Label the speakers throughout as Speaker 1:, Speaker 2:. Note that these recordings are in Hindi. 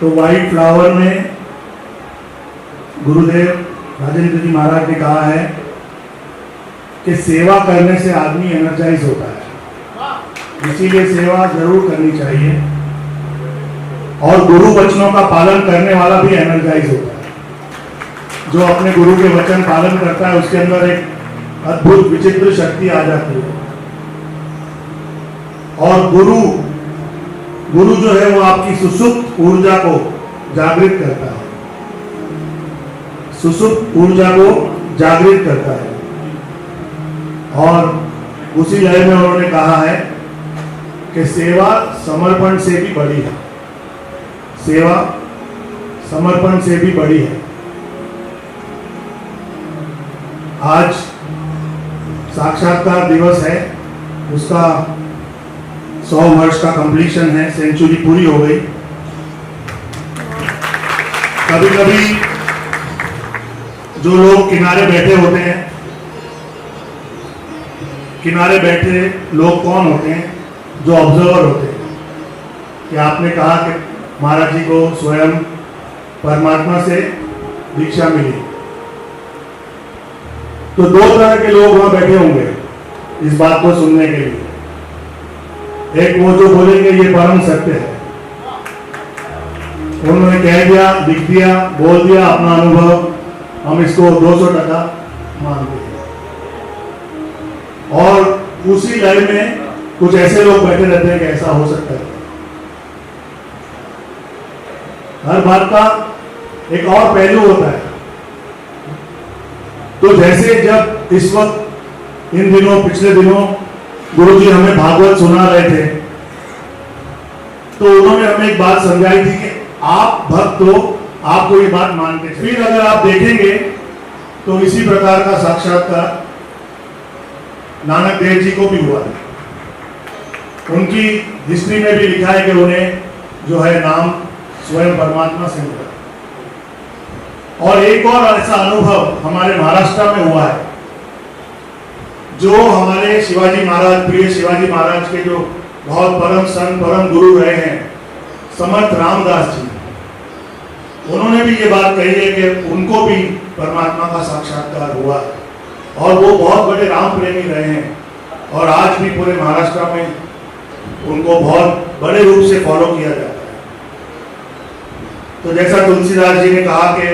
Speaker 1: तो व्हाइट फ्लावर में गुरुदेव राजेंद्र जी महाराज ने कहा है कि सेवा करने से आदमी एनर्जाइज होता है, इसीलिए सेवा जरूर करनी चाहिए। और गुरु वचनों का पालन करने वाला भी एनर्जाइज होता है। जो अपने गुरु के वचन पालन करता है उसके अंदर एक अद्भुत विचित्र शक्ति आ जाती है। और गुरु जो है वो आपकी सुसुप्त ऊर्जा को जागृत करता है, सुसुप्त ऊर्जा को जागृत करता है। और उसी लय में उन्होंने कहा है कि सेवा समर्पण से भी बड़ी है, सेवा समर्पण से भी बड़ी है। आज साक्षात्कार दिवस है, उसका 100 वर्ष का कंप्लीशन है, सेंचुरी पूरी हो गई। कभी कभी जो लोग किनारे बैठे होते हैं, किनारे बैठे लोग कौन होते हैं? जो ऑब्जर्वर होते हैं। कि आपने कहा कि महाराज जी को स्वयं परमात्मा से दीक्षा मिली, तो दो तरह के लोग वहां बैठे होंगे इस बात को सुनने के लिए। एक वो जो बोलेंगे ये परम सत्य है, उन्होंने कह दिया, लिख दिया, बोल दिया अपना अनुभव, हम इसको 200% मानते हैं। और उसी लय में कुछ ऐसे लोग बैठे रहते हैं कि ऐसा हो सकता है। हर बात का एक और पहलू होता है। तो जैसे जब इस वक्त इन दिनों, पिछले दिनों गुरुजी हमें भागवत सुना रहे थे, तो उन्होंने हमें एक बात समझाई थी कि आप भक्त हो, आपको ये बात मानते थे। फिर अगर आप देखेंगे तो इसी प्रकार का साक्षात्कार नानक देव जी को भी हुआ है। उनकी हिस्ट्री में भी लिखा है कि उन्हें जो है नाम स्वयं परमात्मा से मिला। और एक और ऐसा अनुभव हमारे महाराष्ट्र में हुआ है, जो हमारे शिवाजी महाराज, प्रिय शिवाजी महाराज के जो बहुत परम संत, परम गुरु रहे हैं, समर्थ रामदास जी, उन्होंने भी ये बात कही है कि उनको भी परमात्मा का साक्षात्कार हुआ और वो बहुत बड़े राम प्रेमी रहे हैं। और आज भी पूरे महाराष्ट्र में उनको बहुत बड़े रूप से फॉलो किया जाता है। तो जैसा तुलसीदास जी ने कहा कि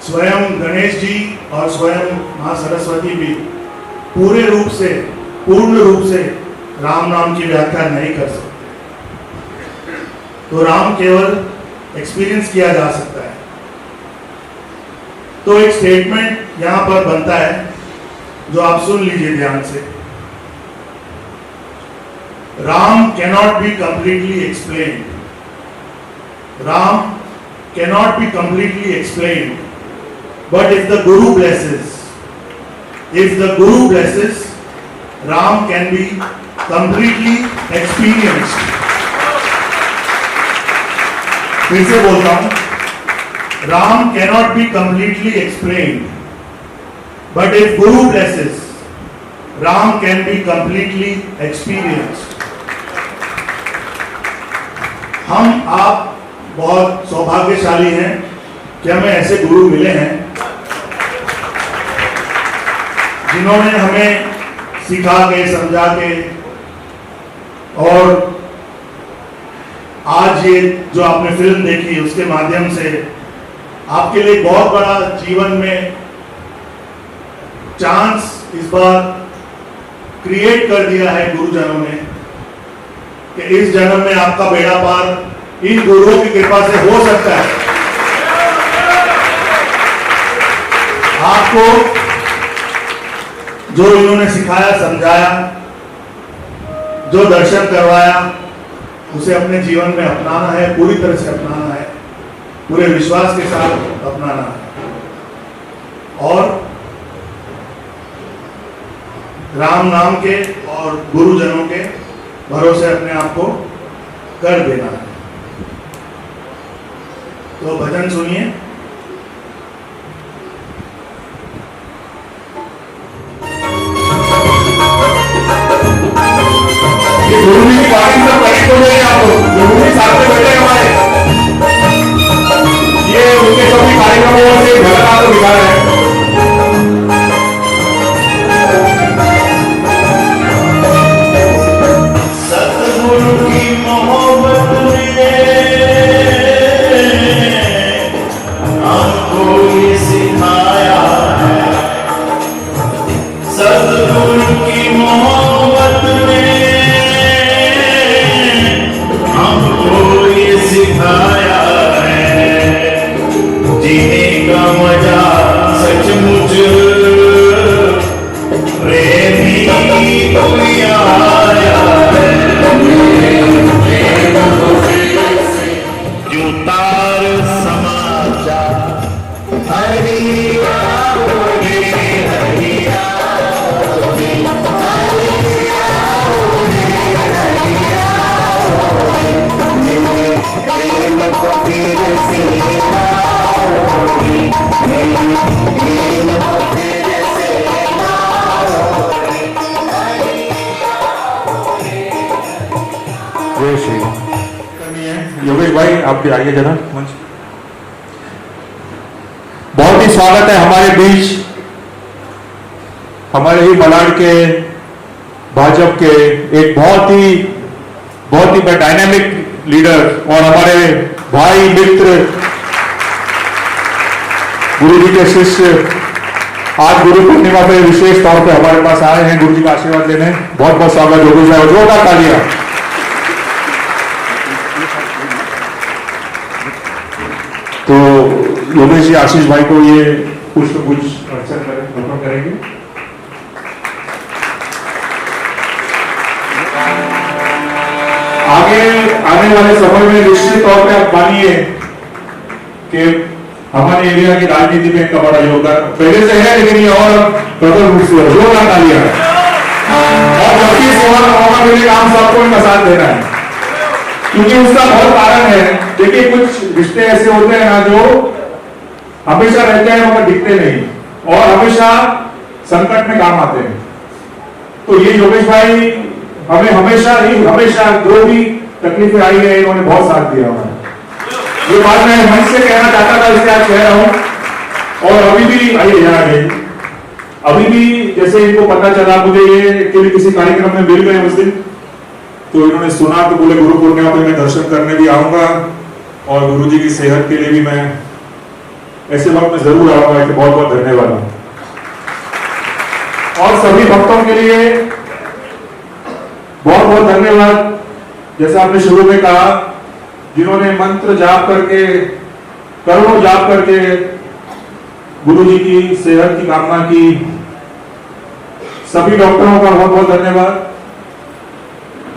Speaker 1: स्वयं गणेश जी और स्वयं मां सरस्वती भी पूरे रूप से, पूर्ण रूप से राम नाम की व्याख्या नहीं कर सकते। तो राम केवल एक्सपीरियंस किया जा सकता है। तो एक स्टेटमेंट यहां पर बनता है जो आप सुन लीजिए ध्यान से। Ram cannot be completely explained, Ram cannot be completely explained, but if the Guru blesses, if the Guru blesses, Ram can be completely experienced. फिर से बोलता हूं, Ram cannot be completely explained, but if Guru blesses, Ram can be completely experienced. हम आप बहुत सौभाग्यशाली हैं कि हमें ऐसे गुरु मिले हैं जिन्होंने हमें सिखा के, समझा के, और आज ये जो आपने फिल्म देखी उसके माध्यम से आपके लिए बहुत बड़ा जीवन में चांस इस बार क्रिएट कर दिया है गुरुजनों ने कि इस जन्म में आपका बेड़ा पार इन गुरुओं की कृपा से हो सकता है। आपको जो इन्होंने सिखाया, समझाया, जो दर्शन करवाया, उसे अपने जीवन में अपनाना है, पूरी तरह से अपनाना है, पूरे विश्वास के साथ अपनाना है और राम नाम के और गुरुजनों के भरोसे अपने आप को कर देना है। तो भजन सुनिए। ये गुरु की बात तो कहीं तो नहीं आपको
Speaker 2: साथ में बैठे हमारे, ये उनके सभी कार्यक्रमों से झलक आपको दिखा रहे हैं।
Speaker 1: सतगुरु की मोहब्बत ने हमको ये सिखाया है, सतगुरु की मोहब्बत ने हमको ये सिखाया है, जीने का मजा सचमुच प्रेमी को आया है। जो तार समाचार हरिया होगे, हरिया होगे, हरिया होगे, हरिया होगे, प्रेम को फिर से लाओगे, प्रेम को फिर से लाओगे,
Speaker 2: जय श्री राम। योगेश भाई आप भी आइए जरा मंच। बहुत ही स्वागत है हमारे बीच, हमारे ही मलाड के भाजपा के एक बहुत ही डायनामिक लीडर और हमारे भाई मित्र गुरु जी के शिष्य आज गुरु पूर्णिमा पे विशेष तौर पे हमारे पास आए हैं गुरु जी का आशीर्वाद लेने। बहुत बहुत स्वागत योगेश भाई, जोरदार तालियां। तो योगेश जी आशीष भाई को ये कुछ तो कुछ अर्पण करेंगे। आगे आने वाले समय में निश्चित तौर पे आप मानिए कि हमारे एरिया की राजनीति में इनका बड़ा योगदान पहले से है, लेकिन ये और प्रबल रूप से जोरदार तालियां और जबकि सेवा का मौका मिलेगा हम सबको इनका साथ देना है, क्योंकि उसका बहुत कारण है। देखिए कुछ रिश्ते ऐसे होते हैं ना जो हमेशा रहते हैं मगर दिखते नहीं और हमेशा संकट में काम आते हैं। तो ये योगेश भाई हमें हमेशा जो भी तकलीफें आई है इन्होंने बहुत साथ दिया हमारा। ये बात मैं मन से कहना चाहता था, इसलिए आज कह रहा हूं। और अभी भी आइए यहाँ गए, अभी भी जैसे इनको पता चला, मुझे ये एक्चुअली किसी कार्यक्रम में मिल गए उस दिन, तो इन्होंने सुना तो बोले गुरु पूर्णिमा पे मैं दर्शन करने भी आऊंगा और गुरु जी की सेहत के लिए भी मैं ऐसे वक्त में जरूर आऊंगा। इसलिए बहुत बहुत धन्यवाद। और सभी भक्तों के लिए बहुत बहुत धन्यवाद। जैसा आपने शुरू में कहा, जिन्होंने मंत्र जाप करके, करोड़ों जाप करके गुरु जी की सेहत की कामना की, सभी डॉक्टरों का बहुत बहुत धन्यवाद।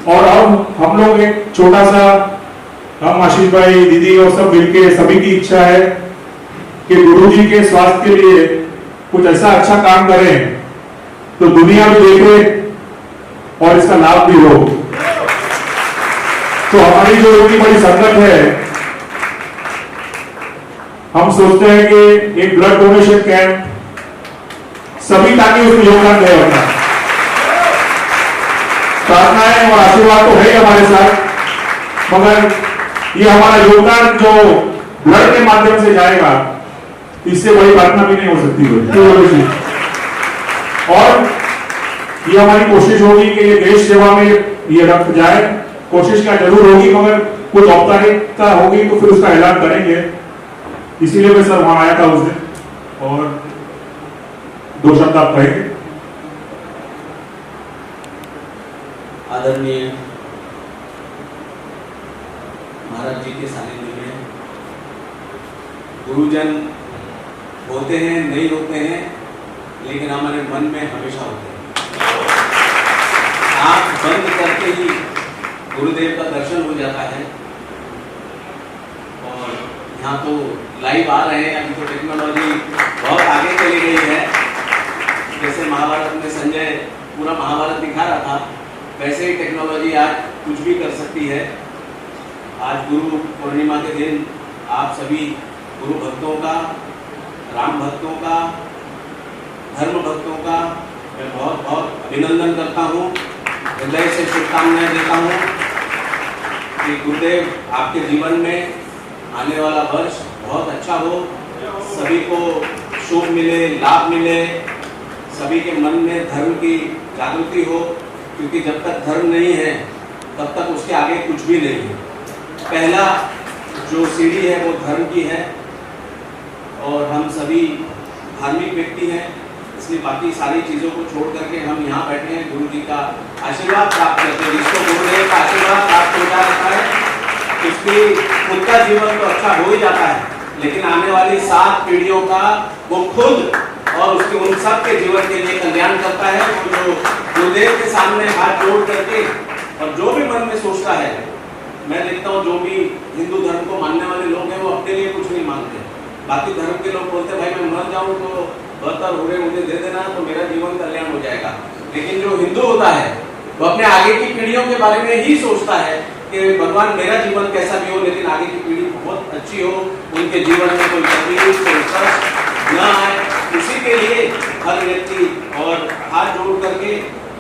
Speaker 2: और अब हम लोग एक छोटा सा, हम आशीष भाई, दीदी और सब मिलके, सभी की इच्छा है कि गुरु जी के स्वास्थ्य के लिए कुछ ऐसा अच्छा काम करें तो दुनिया भी देखे और इसका लाभ भी हो। तो हमारी जो इतनी बड़ी संगत है, हम सोचते हैं कि एक ब्लड डोनेशन कैंप सभी ताकि उसमें योगदान दे अपना। प्रार्थनाएं और आशीर्वाद तो है हमारे साथ, मगर ये हमारा योगदान जो ब्लड के माध्यम से जाएगा, इससे बड़ी प्रार्थना भी नहीं हो सकती। और ये हमारी कोशिश होगी कि ये देश सेवा में ये रक्त जाए। कोशिश क्या जरूर होगी, मगर कुछ औपचारिकता होगी तो फिर उसका ऐलान करेंगे। इसीलिए मैं सर वहां आया था उस दिन, और दो शब्द आप कहेंगे।
Speaker 3: आदरणीय महाराज जी के सानिध्य में गुरुजन होते हैं, नहीं होते हैं, लेकिन हमारे मन में हमेशा होते हैं। आंख बंद करते ही गुरुदेव का दर्शन हो जाता है। और यहाँ तो लाइव आ रहे हैं, अभी तो टेक्नोलॉजी बहुत आगे चली गई है। जैसे महाभारत में संजय पूरा महाभारत दिखा रहा था, वैसे ही टेक्नोलॉजी आज कुछ भी कर सकती है। आज गुरु पूर्णिमा के दिन आप सभी गुरु भक्तों का, राम भक्तों का, धर्म भक्तों का मैं बहुत बहुत अभिनंदन करता हूँ, हृदय से शुभकामनाएं देता हूँ। कि गुरुदेव आपके जीवन में आने वाला वर्ष बहुत अच्छा हो, सभी को शुभ मिले, लाभ मिले, सभी के मन में धर्म की जागृति हो, क्योंकि जब तक धर्म नहीं है तब तक उसके आगे कुछ भी नहीं है। पहला जो सीढ़ी है वो धर्म की है और हम सभी धार्मिक व्यक्ति हैं, इसलिए बाकी सारी चीज़ों को छोड़ करके हम यहाँ बैठे हैं गुरु जी का आशीर्वाद प्राप्त करते हैं। जिसको गुरुदेव का आशीर्वाद प्राप्त हो जाता है उसकी खुद का जीवन तो अच्छा हो ही जाता है, लेकिन आने वाली 7 पीढ़ियों का वो खुद और उसके उन सब के जीवन के लिए कल्याण करता है। वो जो गुरुदेव के सामने हाथ जोड़ करके और जो भी मन में सोचता है, मैं देखता हूँ जो भी हिंदू धर्म को मानने वाले लोग हैं वो अपने लिए कुछ नहीं मांगते। बाकी धर्म के लोग बोलते हैं भाई मैं मर जाऊँ तो बर्तन हो रहे मुझे दे देना तो मेरा जीवन कल्याण हो जाएगा, लेकिन जो हिंदू होता है वो अपने आगे की पीढ़ियों के बारे में ही सोचता है कि भगवान मेरा जीवन कैसा भी हो लेकिन आगे की पीढ़ी बहुत अच्छी हो, उनके जीवन में कोई तकलीफ कोई कष्ट न आए, इसी के लिए हर व्यक्ति और हाथ जोड़ करके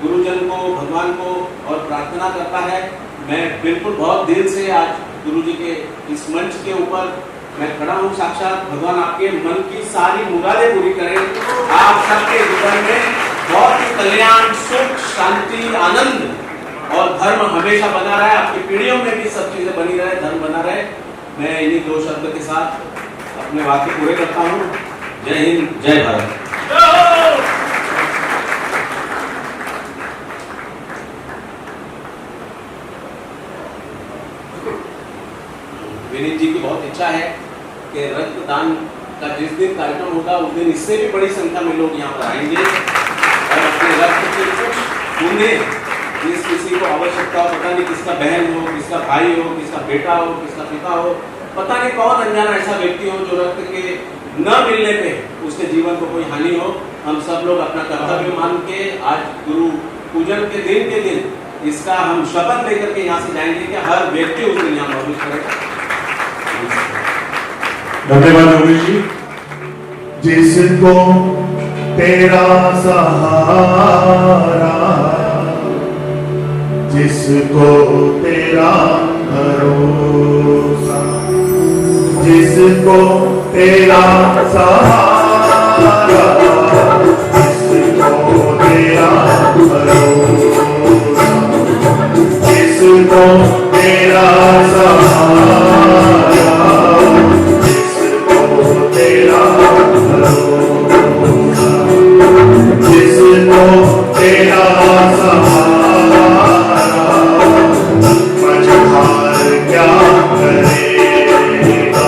Speaker 3: गुरुजन को भगवान को और प्रार्थना करता है। मैं बिल्कुल बहुत दिल से आज गुरु जी के इस मंच के ऊपर मैं खड़ा हूँ। साक्षात भगवान आपके मन की सारी मुरादें पूरी करें, आप सबके जीवन में बहुत ही कल्याण, सुख, शांति, आनंद और धर्म हमेशा बना रहे, आपकी पीढ़ियों में भी सब चीजें बनी रहे, धर्म बना रहे। मैं इन्हीं 2 शब्द के साथ अपने वाक्य पूरे करता हूँ। जय हिंद, जय भारत। विनीत जी की बहुत इच्छा है कि रक्तदान का जिस दिन कार्यक्रम होगा उस दिन इससे भी बड़ी संख्या में लोग यहाँ पर आएंगे और अपने रक्त के कुछ बूंदें जिस किसी को आवश्यकता हो, पता नहीं किसका बहन हो, किसका भाई हो, किसका बेटा हो, किसका पिता हो, पता नहीं कौन अनजाना ऐसा व्यक्ति हो जो रक्त के न मिलने पे उसके जीवन को कोई हानि हो, हम सब लोग अपना कर्तव्य मान के आज गुरु पूजन के दिन इसका हम शपथ लेकर के यहाँ से जाएंगे कि हर व्यक्ति उस दिन यहाँ मौजूद करेगा।
Speaker 2: धन्यवाद योगेश जी।
Speaker 1: जिसको तेरा सहारा, जिसको तेरा भरोसा, जिसको तेरा सहारा, जिसको तेरा भरोसा, जिसको तेरा सहारा, तेरा भरोसा, जिसको तेरा सहारा, मझधार क्या करेगा,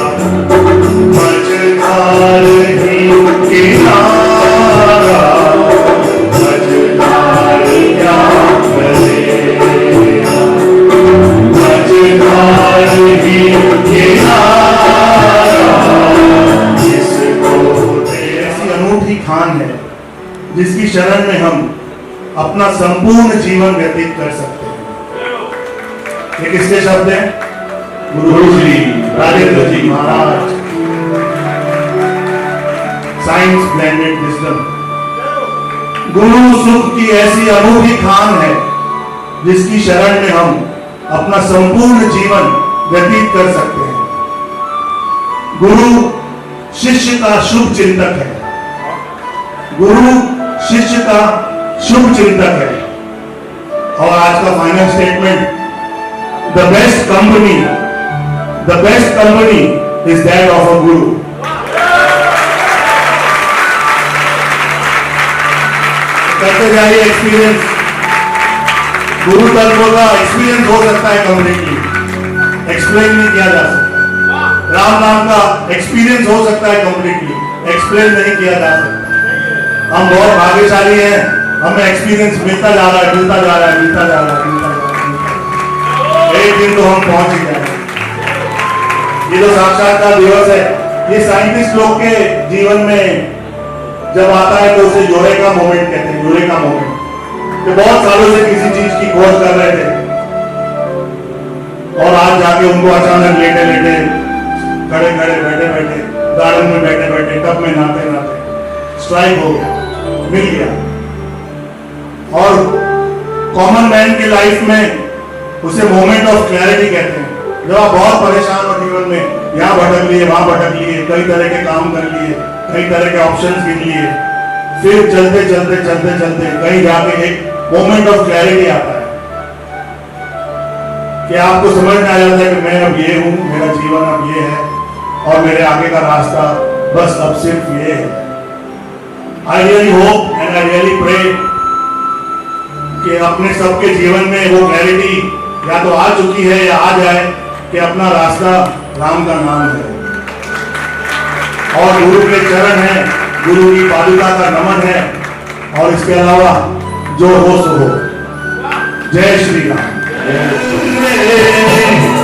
Speaker 1: मझधार ही किनारा, मझधार क्या करेगा, मझधार ही किनारा। खान है जिसकी शरण में हम अपना संपूर्ण जीवन व्यतीत कर सकते हैं। ये किसके शब्द हैं? Guru Shri Rajendra ji Maharaj. Science blended wisdom. गुरु सुख की ऐसी अनूठी खान है जिसकी शरण में हम अपना संपूर्ण जीवन व्यतीत कर सकते हैं। गुरु शिष्य का शुभ चिंतक है, गुरु शिष्य का शुभ चिंतक है। और आज का final statement, the best company is that of a गुरु। करते जाइए एक्सपीरियंस, गुरु तत्व का एक्सपीरियंस हो सकता है कंप्लीटली, एक्सप्लेन नहीं किया जा सकता। राम नाम का एक्सपीरियंस हो सकता है कंप्लीटली, एक्सप्लेन नहीं किया जा सकता। हम बहुत भाग्यशाली हैं, हमें एक्सपीरियंस मिलता जा रहा है, मिलता जा रहा है, मिलता जा रहा है, मिलता जा रहा है। एक दिन तो हम पहुंच ही जाएंगे। ये तो साक्षात्कार दिवस है। ये साइंटिस्ट लोग के जीवन में जब आता है तो उसे यूरेका मोमेंट कहते हैं, यूरेका मोमेंट। कि बहुत सालों से किसी चीज की खोज कर रहे थे और आज जाके उनको अचानक लेटे लेटे, खड़े खड़े, बैठे बैठे, गार्डन में बैठे बैठे, टब में नहाते नहाते स्ट्राइक हो गया, मिल गया। और कॉमन मैन की लाइफ में उसे मोमेंट ऑफ क्लैरिटी कहते हैं। जब आप बहुत परेशान हो जीवन में, यहाँ भटक लिए वहां भटक लिए, कई तरह के काम कर लिए, कई तरह के ऑप्शंस गिन लिए, फिर चलते चलते चलते चलते कहीं जाके एक मोमेंट ऑफ क्लैरिटी आता है कि आपको समझ में आ जाता है कि मैं अब ये हूं, मेरा जीवन अब ये है और मेरे आगे का रास्ता बस अब सिर्फ ये है। I really hope and I really pray कि अपने सबके जीवन में वो क्लैरिटी या तो आ चुकी है या आ जाए कि अपना रास्ता राम का नाम है और गुरु के चरण है, गुरु की पादुका का नमन है और इसके अलावा जो हो सो हो। जय श्री राम।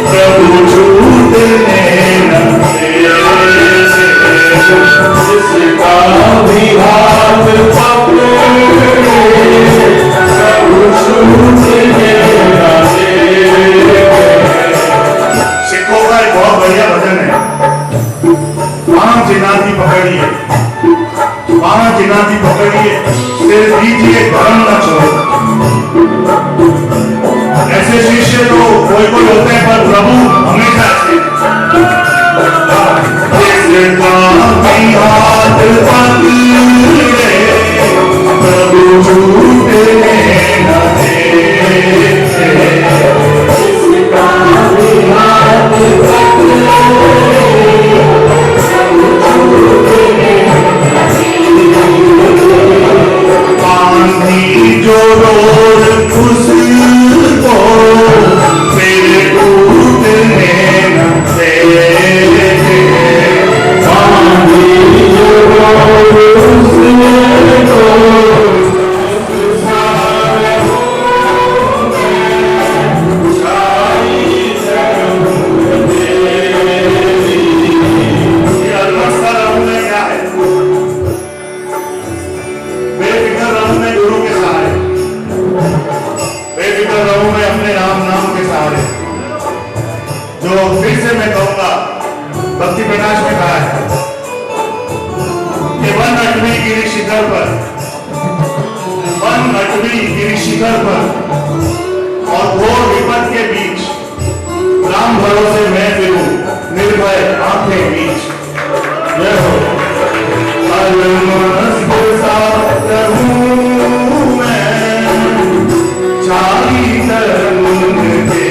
Speaker 1: प्रभु छूटने न जिसका भी हाथ पकड़े, प्रभु छूटने न दे। सिखों का एक बहुत बढ़िया भजन है, वहां चिनाती पकड़िए, वहां चिनाती पकड़िए, सिर दीजिए धर्म न छोड़ो। ऐसे शिष्य तो कोई कोई होते हैं पर प्रभु हमेशा ऐसे हाथ पकड़े, प्रभु छूटने न दे। पानी जो रोज उसको फिर टूटने न दे। पानी जो रोज उसको फिर से मैं कहूंगा, भक्ति प्रकाश में कहा है कि वन अटवी गिरी शिखर पर, वन अटवी गिरी शिखर पर और घोर विपद के बीच राम भरोसे मैं फिरूं निर्भय आंखें बीच। जय हो। अलमस्त सा रहूं मैं छाई तरुण के,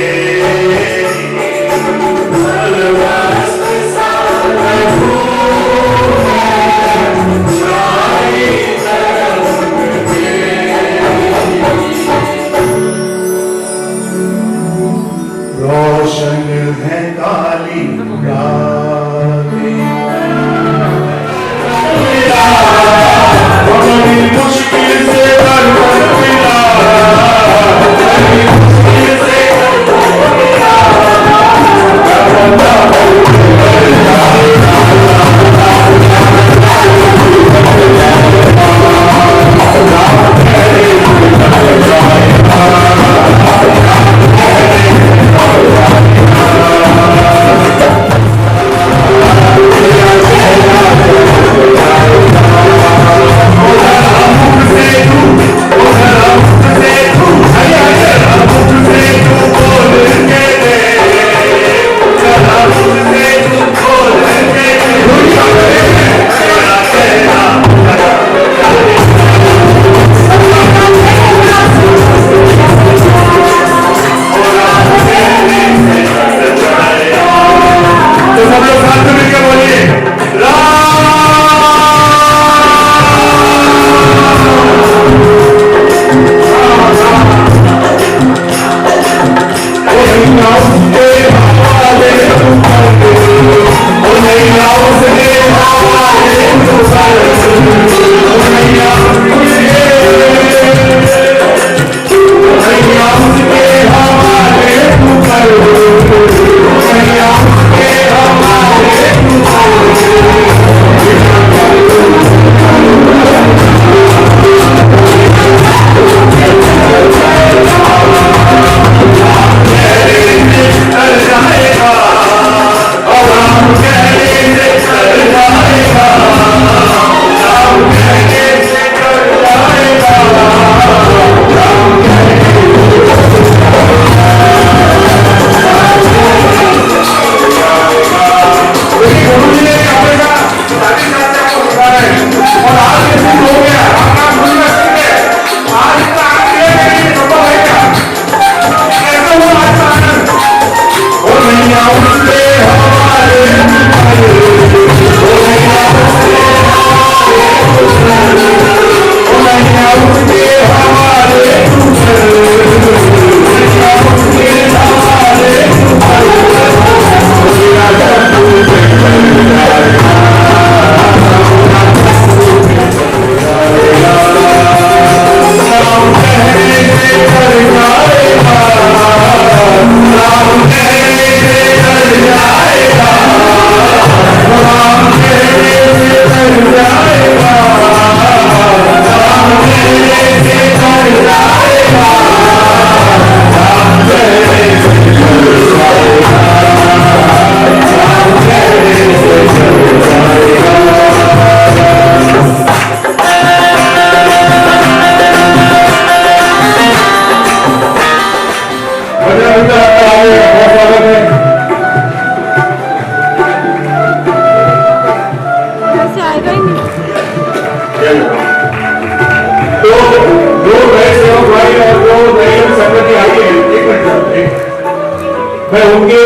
Speaker 2: मैं उनके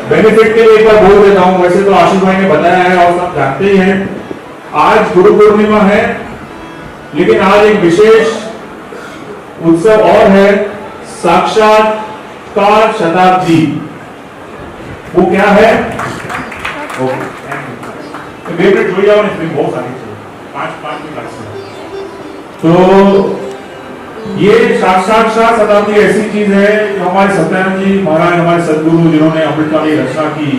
Speaker 2: बेनिफिट के लिए एक बार बोल देता हूँ। वैसे तो आशीष भाई ने बताया है और सब जानते ही हैं। आज गुरु पूर्णिमा है, लेकिन आज एक विशेष उत्सव और है, साक्षात्कार शताब्दी। वो क्या है? फेवरेट जो जाओ इसमें बहुत सारी चीजें, पांच तो ये साक्षात्कार शताब्दी ऐसी चीज है जो हमारे सत्यानंद जी महाराज, हमारे सदगुरु जिन्होंने अमृतकाल की रचना की,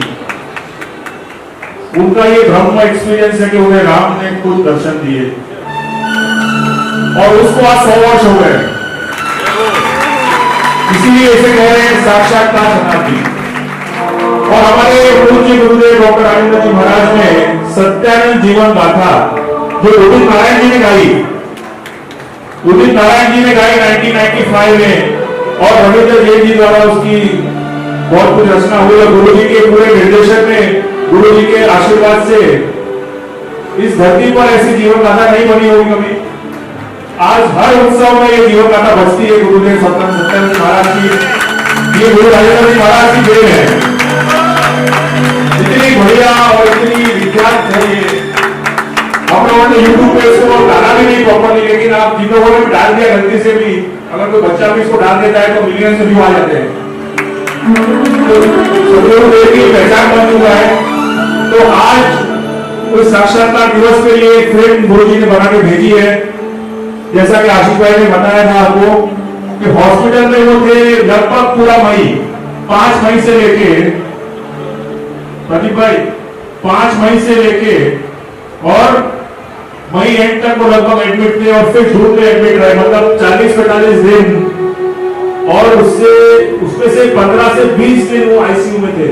Speaker 2: उनका ये ब्रह्म एक्सपीरियंस है कि उन्हें राम ने खुद दर्शन दिए और उसको आज 100 वर्ष हो गए। इसीलिए इसे कह रहे हैं साक्षात्कार शताब्दी। और हमारे पूज्य गुरुदेव डॉक्टर राजेंद्र जी महाराज ने सत्यानंद जीवन गाथा जो उदित नारायण जी ने गाई, उदित नारायण जी ने गाई 1995 में, और रविंद्र जैन जी द्वारा उसकी बहुत कुछ रचना हुई और गुरु जी के पूरे निर्देशन में, गुरु जी के आशीर्वाद से इस धरती पर ऐसी जीवन गाथा नहीं बनी होगी कभी। आज हर उत्सव में ये जीवन गाथा बचती है गुरुदेव सत्यानंद महाराज की, ये गुरु राजेंद्र जी महाराज की देन है। इतनी बढ़िया और इतनी विख्यात है ये। हम लोगों ने यूट्यूब पे इसको डाला भी नहीं प्रॉपरली, लेकिन आप जिन लोगों ने डाल दिया गलती से भी, अगर कोई बच्चा भी इसको डाल देता है तो मिलियन से व्यू आ जाते हैं। तो की पहचान बन चुका है। तो आज उस साक्षात्कार दिवस के लिए एक फिल्म गुरु जी ने बना के भेजी है। जैसा कि आशीष भाई ने बताया था आपको कि हॉस्पिटल में वो थे लगभग पूरा मई, 5 मई से लेके, प्रदीप भाई 5 मई से लेके और मई एंड तक वो लगभग एडमिट थे और फिर जून में एडमिट रहे, मतलब 40-45 दिन, और उसमें से 15 से 20 दिन वो आईसीयू में थे।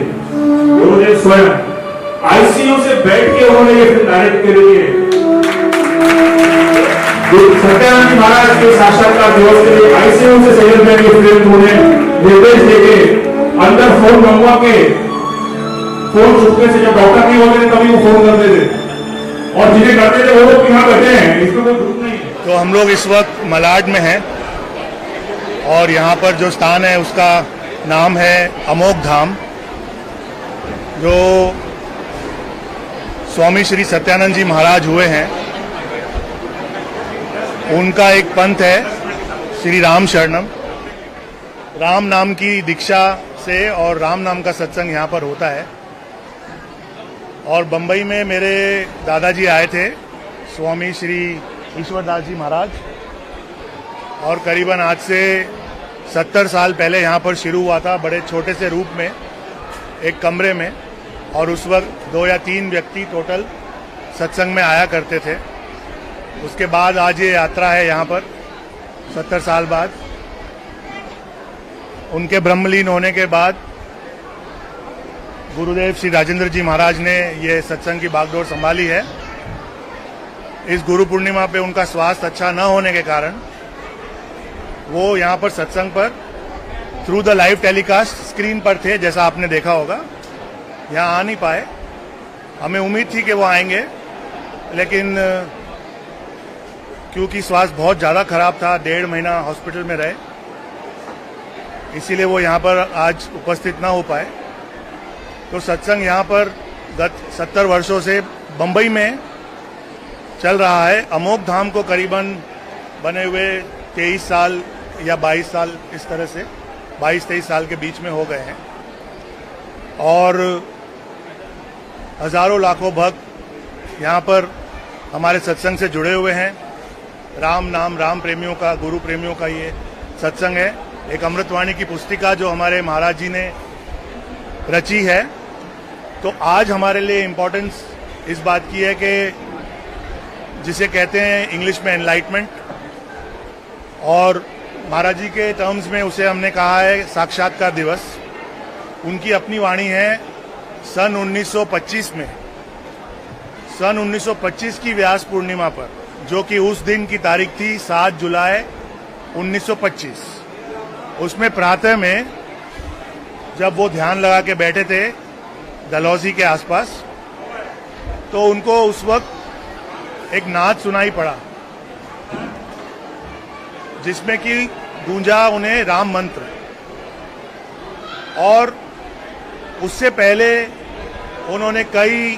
Speaker 2: गुरुदेव स्वयं आईसीयू से बैठ के उन्होंने ये फिल्म डायरेक्ट करी। सत्यानंद जी महाराज के साक्षात्कार दिवस के लिए आईसीयू से सहयोग में ये फिल्म उन्हें निर्देश देके अंदर फोन मंगवा के, फोन छुपने से जब डॉक्टर नहीं होते थे तभी वो फोन करते थे, और जिन्हें करते थे वो लोग यहाँ बैठे हैं, इसमें कोई दुख नहीं है।
Speaker 1: तो हम लोग इस वक्त मलाड में हैं और यहाँ पर जो स्थान है उसका नाम है अमोघ धाम, जो स्वामी श्री सत्यानंद जी महाराज हुए हैं। उनका एक पंथ है श्री राम शरणम। राम नाम की दीक्षा से और राम नाम का सत्संग यहाँ पर होता है। और बंबई में मेरे दादाजी आए थे, स्वामी श्री ईश्वरदास जी महाराज, और करीबन आज से 70 साल पहले यहाँ पर शुरू हुआ था, बड़े छोटे से रूप में एक कमरे में, और उस वक्त 2 या 3 व्यक्ति टोटल सत्संग में आया करते थे। उसके बाद आज ये यात्रा है यहाँ पर 70 साल बाद। उनके ब्रह्मलीन होने के बाद गुरुदेव श्री राजेंद्र जी महाराज ने ये सत्संग की बागडोर संभाली है। इस गुरु पूर्णिमा पे उनका स्वास्थ्य अच्छा न होने के कारण वो यहाँ पर सत्संग पर through the live telecast screen पर थे, जैसा आपने देखा होगा। यहाँ आ नहीं पाए। हमें उम्मीद थी कि वो आएंगे, लेकिन क्योंकि स्वास्थ्य बहुत ज़्यादा खराब था, 1.5 महीना हॉस्पिटल में रहे, इसीलिए वो यहाँ पर आज उपस्थित ना हो पाए। तो सत्संग यहाँ पर गत 70 वर्षों से बंबई में चल रहा है। अमोघ धाम को करीबन बने हुए 23 साल या 22 साल, इस तरह से 22-23 साल के बीच में हो गए हैं, और हजारों लाखों भक्त यहाँ पर हमारे सत्संग से जुड़े हुए हैं। राम नाम, राम प्रेमियों का, गुरु प्रेमियों का ये सत्संग है। एक अमृतवाणी की पुस्तिका जो हमारे महाराज जी ने रची है। तो आज हमारे लिए इम्पोर्टेंस इस बात की है कि जिसे कहते हैं इंग्लिश में एनलाइटमेंट, और महाराज जी के टर्म्स में उसे हमने कहा है साक्षात्कार दिवस। उनकी अपनी वाणी है सन 1925 में, सन 1925 की व्यास पूर्णिमा पर, जो कि उस दिन की तारीख थी 7 जुलाई 1925। उसमें प्रातः में जब वो ध्यान लगा के बैठे थे डलहौजी के आसपास, तो उनको उस वक्त एक नाद सुनाई पड़ा जिसमें कि गूंजा उन्हें राम मंत्र, और उससे पहले उन्होंने कई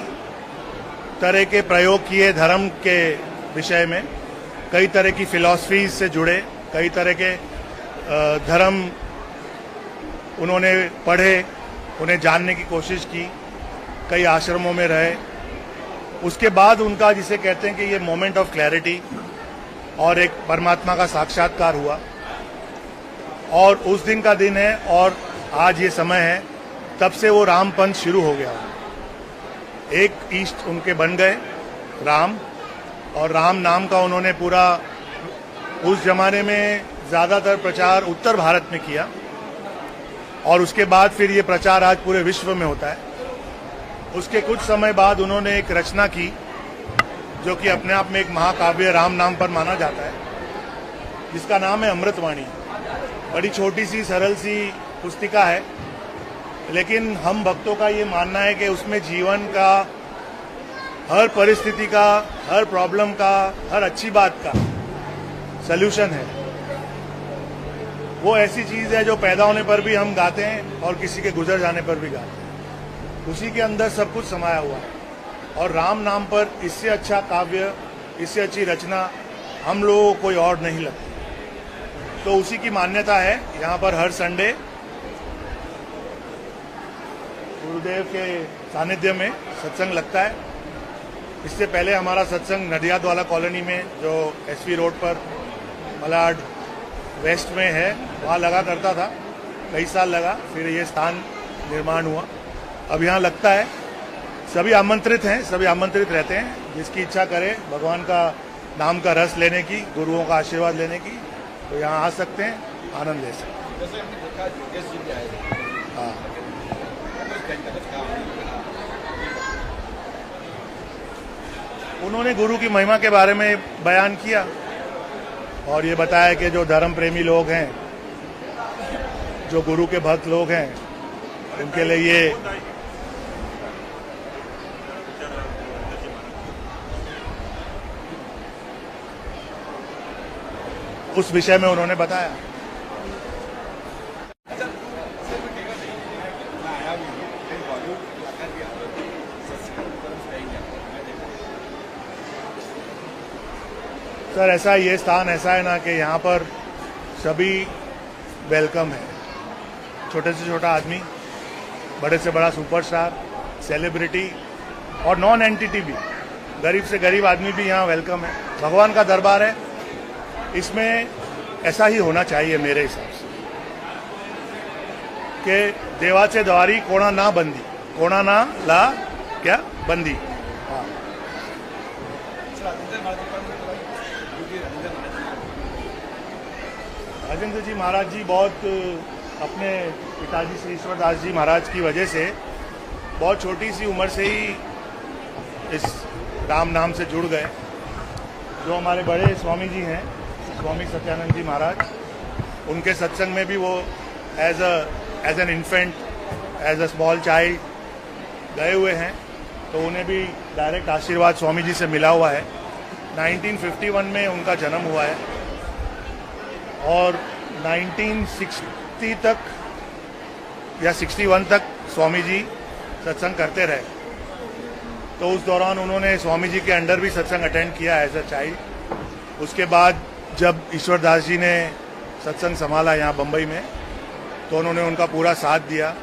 Speaker 1: तरह के प्रयोग किए धर्म के विषय में, कई तरह की फिलॉसफी से जुड़े, कई तरह के धर्म उन्होंने पढ़े, उन्हें जानने की कोशिश की, कई आश्रमों में रहे। उसके बाद उनका, जिसे कहते हैं कि ये मोमेंट ऑफ क्लैरिटी और एक परमात्मा का साक्षात्कार हुआ, और उस दिन का दिन है और आज ये समय है, तब से वो रामपंथ शुरू हो गया। एक इष्ट उनके बन गए राम, और राम नाम का उन्होंने पूरा उस जमाने में ज़्यादातर प्रचार उत्तर भारत में किया, और उसके बाद फिर ये प्रचार आज पूरे विश्व में होता है। उसके कुछ समय बाद उन्होंने एक रचना की जो कि अपने आप में एक महाकाव्य राम नाम पर माना जाता है, जिसका नाम है अमृतवाणी। बड़ी छोटी सी सरल सी पुस्तिका है, लेकिन हम भक्तों का ये मानना है कि उसमें जीवन का हर परिस्थिति का, हर प्रॉब्लम का, हर अच्छी बात का सल्यूशन है। वो ऐसी चीज है जो पैदा होने पर भी हम गाते हैं और किसी के गुजर जाने पर भी गाते हैं। उसी के अंदर सब कुछ समाया हुआ है, और राम नाम पर इससे अच्छा काव्य, इससे अच्छी रचना हम लोगों को कोई और नहीं लगती। तो उसी की मान्यता है। यहाँ पर हर संडे गुरुदेव के सानिध्य में सत्संग लगता है। इससे पहले हमारा सत्संग नडियाद वाला कॉलोनी में, जो एसवी रोड पर मलाड वेस्ट में है, वहाँ लगा करता था। कई साल लगा, फिर ये स्थान निर्माण हुआ, अब यहाँ लगता है। सभी आमंत्रित हैं, सभी आमंत्रित रहते हैं। जिसकी इच्छा करे भगवान का नाम का रस लेने की, गुरुओं का आशीर्वाद लेने की, तो यहाँ आ सकते हैं, आनंद ले सकते हैं। हाँ, उन्होंने गुरु की महिमा के बारे में बयान किया और ये बताया कि जो धर्म प्रेमी लोग हैं, जो गुरु के भक्त लोग हैं, उनके लिए ये उस विषय में उन्होंने बताया। सर, ऐसा ये स्थान ऐसा है ना कि यहाँ पर सभी वेलकम है। छोटे से छोटा आदमी, बड़े से बड़ा सुपरस्टार, सेलिब्रिटी और नॉन एंटिटी भी, गरीब से गरीब आदमी भी यहाँ वेलकम है। भगवान का दरबार है, इसमें ऐसा ही होना चाहिए मेरे हिसाब से कि देवाचे द्वारी कोणा ना बंदी, कोणा ना ला क्या बंदी। हाँ, राजेंद्र जी महाराज जी बहुत अपने पिताजी श्री ईश्वरदास जी महाराज की वजह से बहुत छोटी सी उम्र से ही इस राम नाम से जुड़ गए। जो हमारे बड़े स्वामी जी हैं, स्वामी सत्यानंद जी महाराज, उनके सत्संग में भी वो as an infant, as a small child गए हुए हैं, तो उन्हें भी डायरेक्ट आशीर्वाद स्वामी जी से मिला हुआ है। 1951 में उनका जन्म हुआ है और 1960 तक या 61 तक स्वामी जी सत्संग करते रहे। तो उस दौरान उन्होंने स्वामी जी के अंडर भी सत्संग अटेंड किया एज अ चाइल्ड। उसके बाद जब ईश्वरदास जी ने सत्संग संभाला यहाँ बम्बई में, तो उन्होंने उनका पूरा साथ दिया।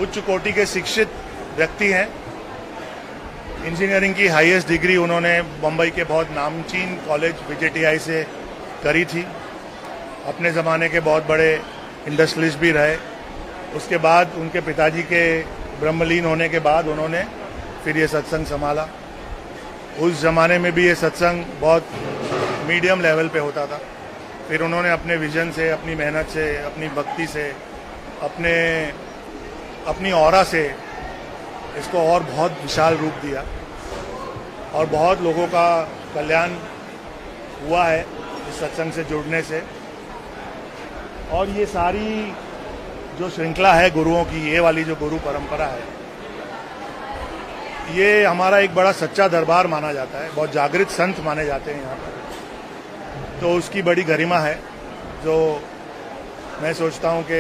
Speaker 1: उच्च कोटि के शिक्षित व्यक्ति हैं। इंजीनियरिंग की हाईएस्ट डिग्री उन्होंने बम्बई के बहुत नामचीन कॉलेज VJTI से करी थी। अपने ज़माने के बहुत बड़े इंडस्ट्रियलिस्ट भी रहे। उसके बाद उनके पिताजी के ब्रह्मलीन होने के बाद उन्होंने फिर ये सत्संग संभाला। उस ज़माने में भी ये सत्संग बहुत मीडियम लेवल पे होता था। फिर उन्होंने अपने विजन से, अपनी मेहनत से, अपनी भक्ति से, अपनी ऑरा से इसको और बहुत विशाल रूप दिया और बहुत लोगों का कल्याण हुआ है इस सत्संग से जुड़ने से। और ये सारी जो श्रृंखला है गुरुओं की, ये वाली जो गुरु परंपरा है, ये हमारा एक बड़ा सच्चा दरबार माना जाता है। बहुत जागृत संत माने जाते हैं यहाँ पर, तो उसकी बड़ी गरिमा है। जो मैं सोचता हूँ कि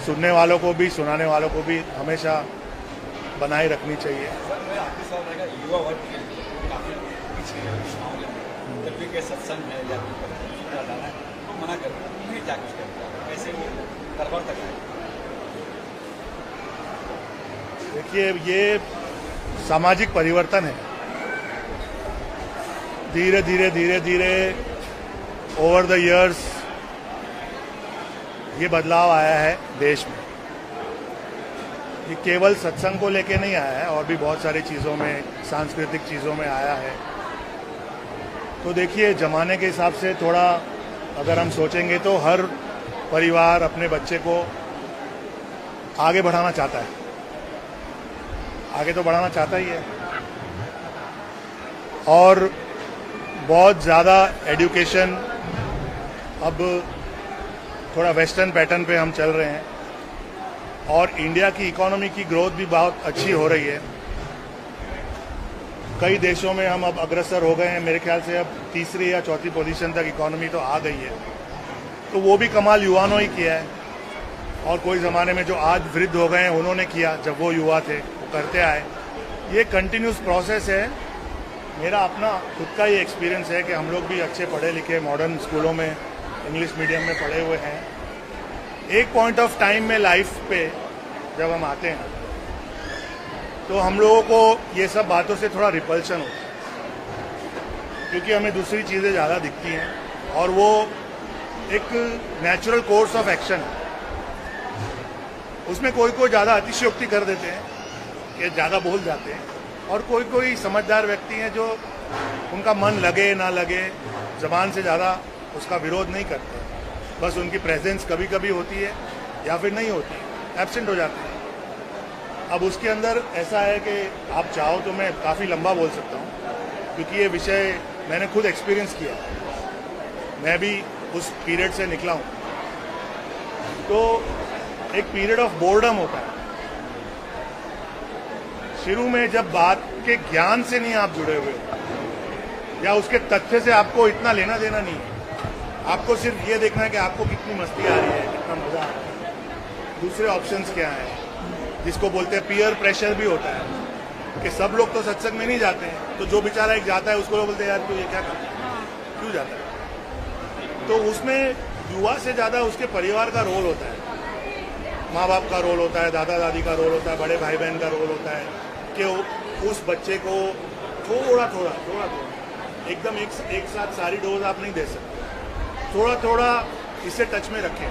Speaker 1: सुनने वालों को भी सुनाने वालों को भी हमेशा बनाए रखनी चाहिए।
Speaker 4: सर मेरा आखिरी सवाल रहेगा, युवा वर्ग के लिए काफ़ी पीछे है इस मामले में, जब भी कोई सत्संग है या कोई डाला है तो मना कर उन्हें क्या कुछ करता है, कैसे वो दरबार तक आए?
Speaker 1: देखिए, ये सामाजिक परिवर्तन है। धीरे धीरे ओवर द इयर्स ये बदलाव आया है देश में। ये केवल सत्संग को लेके नहीं आया है, और भी बहुत सारी चीज़ों में, सांस्कृतिक चीज़ों में आया है। तो देखिए, ज़माने के हिसाब से थोड़ा अगर हम सोचेंगे तो हर परिवार अपने बच्चे को आगे बढ़ाना चाहता है, आगे तो बढ़ाना चाहता ही है। और बहुत ज़्यादा एजुकेशन, अब थोड़ा वेस्टर्न पैटर्न पे हम चल रहे हैं, और इंडिया की इकोनॉमी की ग्रोथ भी बहुत अच्छी हो रही है। कई देशों में हम अब अग्रसर हो गए हैं, मेरे ख्याल से अब तीसरी या चौथी पोजीशन तक इकोनॉमी तो आ गई है। तो वो भी कमाल युवाओं ही किया है, और कोई ज़माने में जो आज वृद्ध हो गए हैं उन्होंने किया, जब वो युवा थे वो करते आए। ये कंटिन्यूस प्रोसेस है। मेरा अपना खुद का ये एक्सपीरियंस है कि हम लोग भी अच्छे पढ़े लिखे मॉडर्न स्कूलों में, इंग्लिश मीडियम में पढ़े हुए हैं। एक पॉइंट ऑफ टाइम में लाइफ पे जब हम आते हैं तो हम लोगों को ये सब बातों से थोड़ा रिपल्शन होता है, क्योंकि हमें दूसरी चीज़ें ज़्यादा दिखती हैं, और वो एक नेचुरल कोर्स ऑफ एक्शन है। उसमें कोई ज़्यादा अतिशयोक्ति कर देते हैं कि ज़्यादा बोल जाते हैं, और कोई समझदार व्यक्ति हैं जो उनका मन लगे ना लगे ज़बान से ज़्यादा उसका विरोध नहीं करते, बस उनकी प्रेजेंस कभी कभी होती है या फिर नहीं होती, एब्सेंट हो जाती है। अब उसके अंदर ऐसा है कि आप चाहो तो मैं काफ़ी लंबा बोल सकता हूँ, क्योंकि ये विषय मैंने खुद एक्सपीरियंस किया, मैं भी उस पीरियड से निकला हूँ। तो एक पीरियड ऑफ बोर्डम होता है शुरू में, जब बात के ज्ञान से नहीं आप जुड़े हुए या उसके तथ्य से आपको इतना लेना देना नहीं है। आपको सिर्फ ये देखना है कि आपको कितनी मस्ती आ रही है, कितना मजा आ रहा है, दूसरे ऑप्शंस क्या हैं, जिसको बोलते हैं पीयर प्रेशर भी होता है कि सब लोग तो सत्संग में नहीं जाते हैं, तो जो बेचारा एक जाता है उसको लोग बोलते हैं यार तू ये क्या करता है, क्यों जाता है। तो उसमें युवा से ज़्यादा उसके परिवार का रोल होता है, माँ बाप का रोल होता है, दादा दादी का रोल होता है, बड़े भाई बहन का रोल होता है कि उस बच्चे को थोड़ा एकदम एक साथ सारी डोज आप नहीं दे सकते, थोड़ा इससे टच में रखें।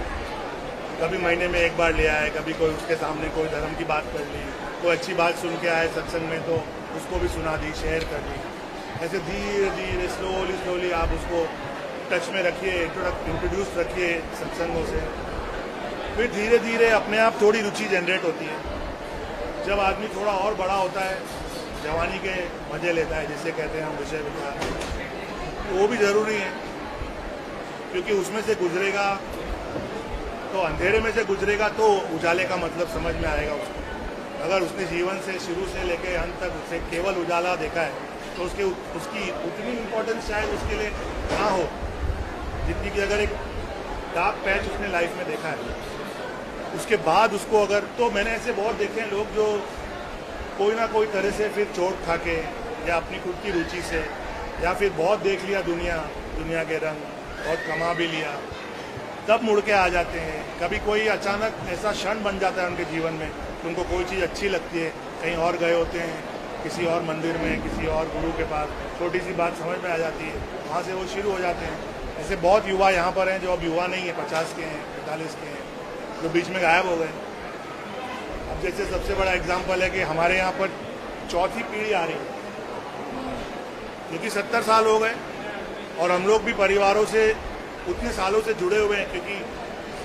Speaker 1: कभी महीने में एक बार ले आए, कभी कोई उसके सामने कोई धर्म की बात कर ली, कोई अच्छी बात सुन के आए सत्संग में तो उसको भी सुना दी, शेयर कर दी। ऐसे धीरे स्लोली आप उसको टच में रखिए, इंट्रोड्यूस रखिए सत्संगों से। फिर धीरे अपने आप थोड़ी रुचि जनरेट होती है। जब आदमी थोड़ा और बड़ा होता है, जवानी के मजे लेता है, जिसे कहते हैं हम विषय विचार, वो भी ज़रूरी है, क्योंकि उसमें से गुजरेगा तो अंधेरे में से गुजरेगा तो उजाले का मतलब समझ में आएगा उसको। अगर उसने जीवन से शुरू से लेकर अंत तक उसे केवल उजाला देखा है तो उसकी उतनी इम्पोर्टेंस शायद उसके लिए ना हो जितनी कि अगर एक डार्क पैच उसने लाइफ में देखा है। उसके बाद उसको अगर, तो मैंने ऐसे बहुत देखे हैं लोग जो कोई ना कोई तरह से फिर चोट खा के या अपनी खुद की रुचि से या फिर बहुत देख लिया दुनिया के रंग, बहुत कमा भी लिया, तब मुड़ के आ जाते हैं। कभी कोई अचानक ऐसा क्षण बन जाता है उनके जीवन में कि उनको कोई चीज़ अच्छी लगती है, कहीं और गए होते हैं, किसी और मंदिर में, किसी और गुरु के पास, छोटी सी बात समझ में आ जाती है, वहाँ से वो शुरू हो जाते हैं। ऐसे बहुत युवा यहाँ पर हैं जो अब युवा नहीं है, 50 के हैं, 45 के हैं, जो बीच में गायब हो गए। अब जैसे सबसे बड़ा एग्जाम्पल है कि हमारे यहाँ पर चौथी पीढ़ी आ रही है, क्योंकि 70 साल हो गए और हम लोग भी परिवारों से उतने सालों से जुड़े हुए हैं, क्योंकि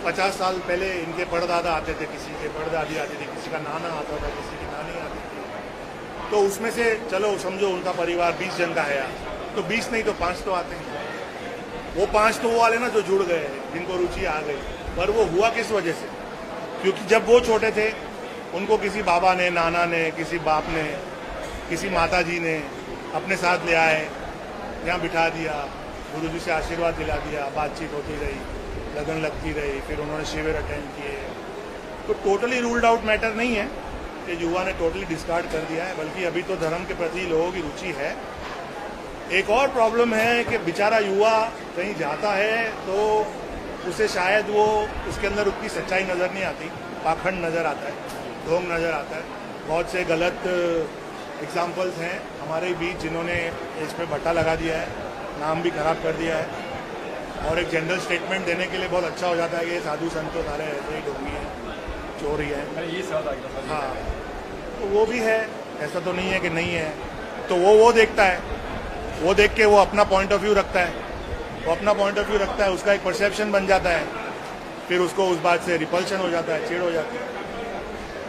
Speaker 1: 50 साल पहले इनके परदादा आते थे, किसी के परदादी आती थी, किसी का नाना आता था, किसी की नानी आती थी। तो उसमें से चलो समझो उनका परिवार 20 जन का है यार, तो 20 नहीं तो 5 तो आते हैं। वो 5 तो वो वाले ना जो जुड़ गए, जिनको रुचि आ गई। पर वो हुआ किस वजह से? क्योंकि जब वो छोटे थे उनको किसी बाबा ने, नाना ने, किसी बाप ने, किसी माता जी ने अपने साथ ले आए, यहाँ बिठा दिया, गुरु जी से आशीर्वाद दिला दिया, बातचीत होती रही, लगन लगती रही, फिर उन्होंने शिविर अटेंड किए। तो टोटली रूल्ड आउट मैटर नहीं है कि युवा ने टोटली डिस्कार्ड कर दिया है, बल्कि अभी तो धर्म के प्रति लोगों की रुचि है। एक और प्रॉब्लम है कि बेचारा युवा कहीं जाता है तो उसे शायद वो उसके अंदर उतनी सच्चाई नज़र नहीं आती, पाखंड नज़र आता है, ढोंग नज़र आता है। बहुत से गलत एग्जाम्पल्स हैं हमारे बीच जिन्होंने इस पर भट्टा लगा दिया है, नाम भी खराब कर दिया है, और एक जनरल स्टेटमेंट देने के लिए बहुत अच्छा हो जाता है कि ये साधु संत तो सारे ऐसे ही ढोंगी हैं, चोर ही हैं।
Speaker 4: ये सवाल आ गया।
Speaker 1: हाँ, तो वो भी है, ऐसा तो नहीं है कि नहीं है। तो वो देखता है, वो देख के वो अपना पॉइंट ऑफ व्यू रखता है, वो अपना पॉइंट ऑफ व्यू रखता है, उसका एक परसेप्शन बन जाता है, फिर उसको उस बात से रिपल्शन हो जाता है, चिढ़ हो जाती है।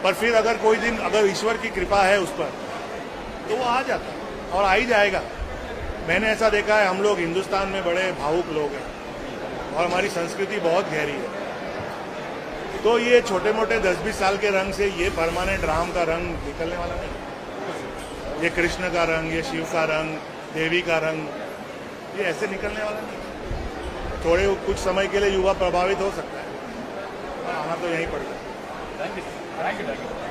Speaker 1: पर फिर अगर कोई दिन अगर ईश्वर की कृपा है उस पर तो वो आ जाता है और आ ही जाएगा। मैंने ऐसा देखा है, हम लोग हिंदुस्तान में बड़े भावुक लोग हैं और हमारी संस्कृति बहुत गहरी है। तो ये छोटे मोटे 10-20 साल के रंग से ये परमानेंट राम का रंग निकलने वाला नहीं, ये कृष्ण का रंग, ये शिव का रंग, देवी का रंग, ये ऐसे निकलने वाला नहीं। थोड़े कुछ समय के लिए युवा प्रभावित हो सकता है, आना तो यहीं पड़ता है।
Speaker 4: Thank you.